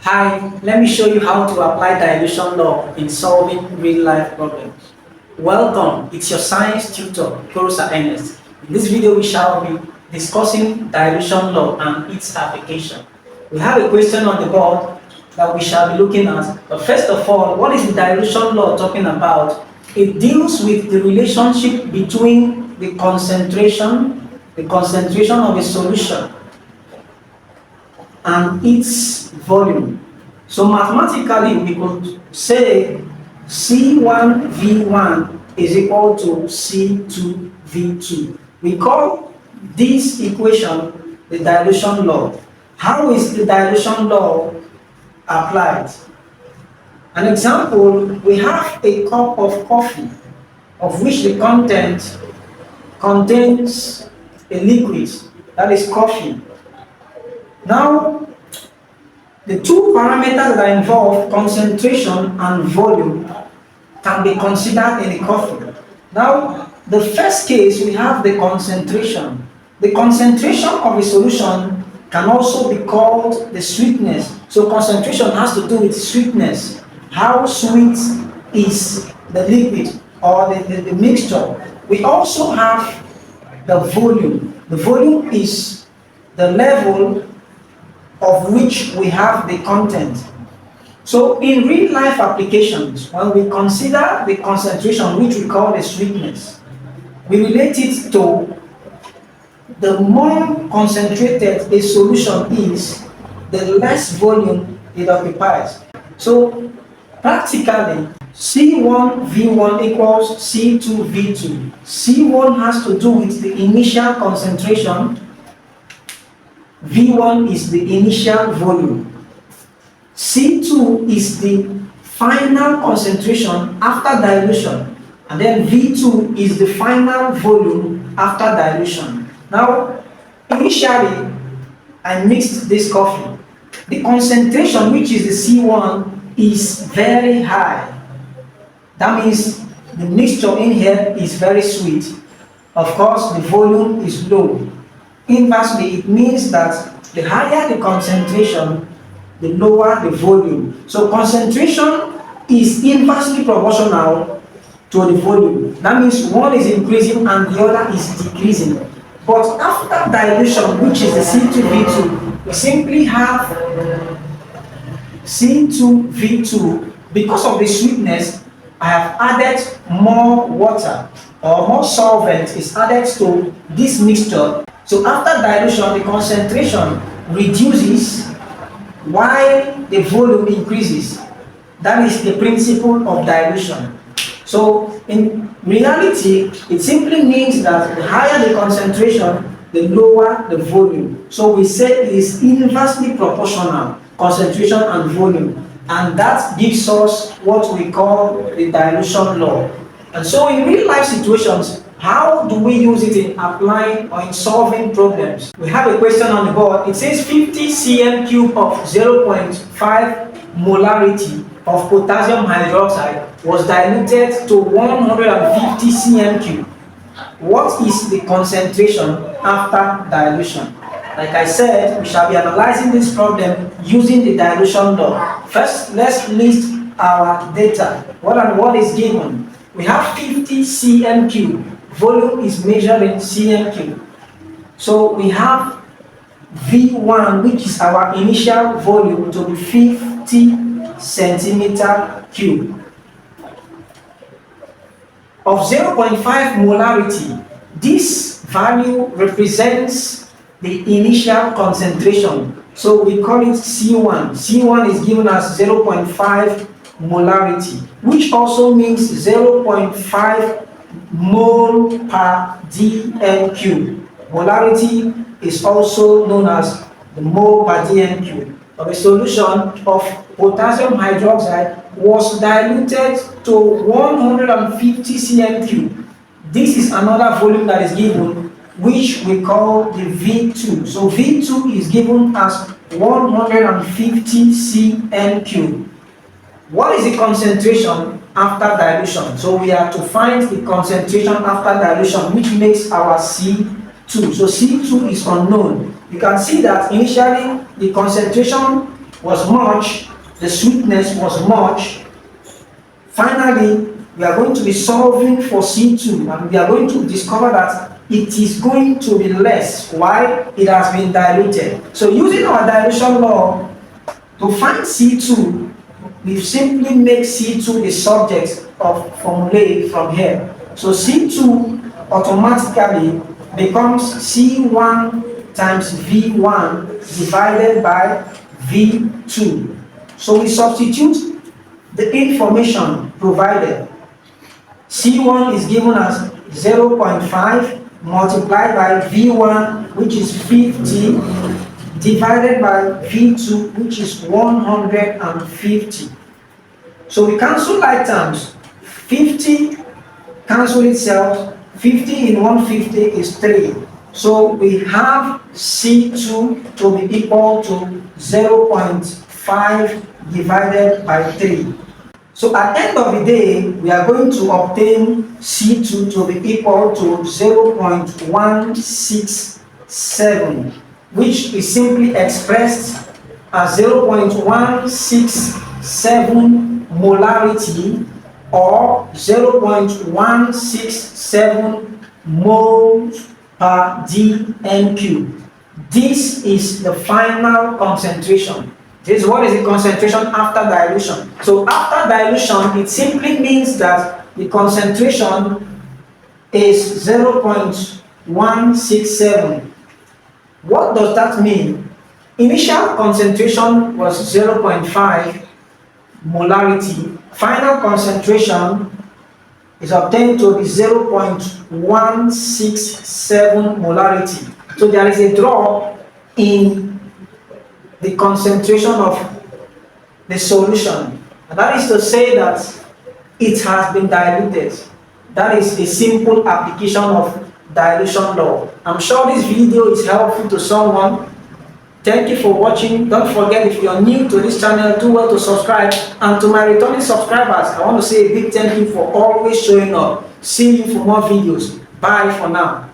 Hi, let me show you how to apply dilution law in solving real-life problems. Welcome, it's your science tutor, Professor Ernest. In this video, we shall be discussing dilution law and its application. We have a question on the board that we shall be looking at. But first of all, what is the dilution law talking about? It deals with the relationship between the concentration of a solution and its volume. So mathematically, we could say C1V1 is equal to C2V2. We call this equation the dilution law. How is the dilution law applied? An example, we have a cup of coffee of which the content contains a liquid, that is coffee. Now, the two parameters that are involved, concentration and volume, can be considered in the coffee. Now, the first case, we have the concentration. The concentration of a solution can also be called the sweetness. So concentration has to do with sweetness. How sweet is the liquid or the mixture? We also have the volume. The volume is the level of which we have the content. So in real life applications, when we consider the concentration, which we call the sweetness, we relate it to the more concentrated a solution is, the less volume it occupies. So practically, C1V1 equals C2V2. C1 has to do with the initial concentration, V1 is the initial volume. C2 is the final concentration after dilution. And then V2 is the final volume after dilution. Now, initially, I mixed this coffee. The concentration, which is the C1, is very high. That means the mixture in here is very sweet. Of course, the volume is low. Inversely, it means that the higher the concentration, the lower the volume. So concentration is inversely proportional to the volume. That means one is increasing and the other is decreasing. But after dilution, which is the C2V2, we simply have C2V2. Because of the sweetness, I have added more water or more solvent is added to this mixture. So after dilution, the concentration reduces while the volume increases. That is the principle of dilution. So in reality, it simply means that the higher the concentration, the lower the volume. So we say it is inversely proportional, concentration and volume. And that gives us what we call the dilution law. And so in real life situations, how do we use it in applying or in solving problems? We have a question on the board. It says 50 cm cube of 0.5 molarity of potassium hydroxide was diluted to 150 cm cube. What is the concentration after dilution? Like I said, we shall be analyzing this problem using the dilution law. First, let's list our data. What is given? We have 50 cm cube. Volume is measured in cm cube. So we have V1, which is our initial volume, to be 50 centimeter cube. Of 0.5 molarity, this value represents the initial concentration. So we call it C1. C1 is given as 0.5 molarity, which also means 0.5 mole per dm cube. Molarity is also known as the mole per dm cube. Of a solution of potassium hydroxide was diluted to 150 cm cube. This is another volume that is given, which we call the V2. So V2 is given as 150 cm cube. What is the concentration after dilution? So we have to find the concentration after dilution, which makes our C2. So C2 is unknown. You can see that initially the concentration was much, the sweetness was much. Finally, we are going to be solving for C2, and we are going to discover that it is going to be less. Why? It has been diluted. So using our dilution law to find C2, we simply make C2 the subject of formulae from here. So C2 automatically becomes C1 times V1 divided by V2. So we substitute the information provided. C1 is given as 0.5 multiplied by V1, which is 50, divided by V2, which is 150. So we cancel like terms. 50 cancel itself. 50 in 150 is 3. So we have C2 to be equal to 0.5 divided by 3. So at the end of the day, we are going to obtain C2 to be equal to 0.167, which is simply expressed as 0.167 molarity or 0.167 moles per dm³. This is the final concentration. This is what is the concentration after dilution. So after dilution, it simply means that the concentration is 0.167. What does that mean? Initial concentration was 0.5 molarity. Final concentration is obtained to be 0.167 molarity. So there is a drop in the concentration of the solution. And that is to say that it has been diluted. That is a simple application of dilution law. I'm sure this video is helpful to someone. Thank you for watching. Don't forget, if you are new to this channel, do well to subscribe. And to my returning subscribers, I want to say a big thank you for always showing up. See you for more videos. Bye for now.